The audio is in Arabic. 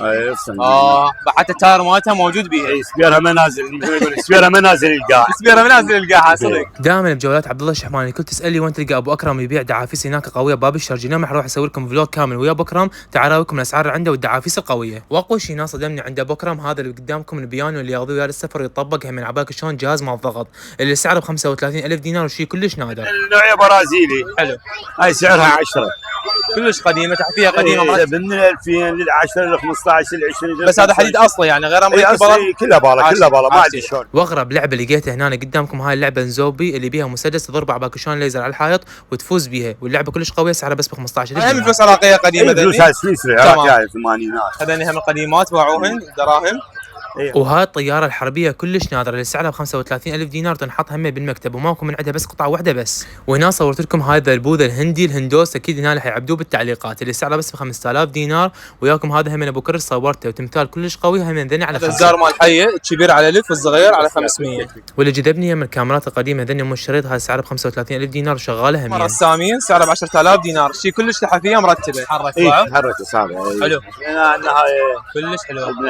اي اصلا حتى التاير مالتها موجود بيها. اي سبيرها منازل، سبيرها منازل القاع. سبيرها منازل القاعه صدق. دائما بجولات عبد الله الشحماني كنت تسالي وين تلقى ابو اكرم يبيع دعافيس هناك قويه باب الشرجينه. راح اروح اسوي لكم فلوج كامل ويا ابو اكرم، تعال اراويكم الاسعار عنده والدعافيس القويه. واقوى شيء ناس صدمني عند ابو اكرم هذا اللي قدامكم، البيانو اللي ياخذوه ويا السفر يطبق هم من عباك شلون جهاز مال ضغط اللي سعره ب 35,000 دينار وشيء كلش نادر. النوعيه برازيلي حلو. هاي سعرها 10 كلش قديمه، تحفيها قديمه من 2000 لل 10 لل 15 لل 20. بس هذا حديد اصلي يعني غير امريكي كلها بالا ما ادري شلون. واغرب لعبه لقيتها هنا قدامكم هاي اللعبه نزوبي اللي بيها مسدس تضرب عباكشون ليزر على الحائط وتفوز بيها، واللعبه كلش قويه سعرها بس ب 15,000 دينار. فلوس عراقيه قديمه ذني. فلوس سويسري عراقيه الثمانينات. هذني هم قديمات باعوهن دراهم. وهاي الطياره الحربيه كلش نادره اللي سعرها ب 35,000 دينار تنحط همه بالمكتب وماكو من عندها بس قطعه واحده بس. وهنا صورت لكم هذا البوذا الهندي الهندوس، اكيد هنا راح يعبدوه بالتعليقات، اللي سعره بس ب 5,000 دينار. وياكم هذا هم ابو كرش صورته وتمثال كلش قوي هم ذني على الزار مال حيه الكبير على 1000 والصغير على 500. واللي جذبني من الكاميرات القديمه ذني ام الشريط هذا سعره ب 35,000 دينار وشغاله هم رسامين سعره ب 10,000 دينار، شيء كلش تحفيه مرتبه. تحرك صعبه. حلو هنا كلش حلو.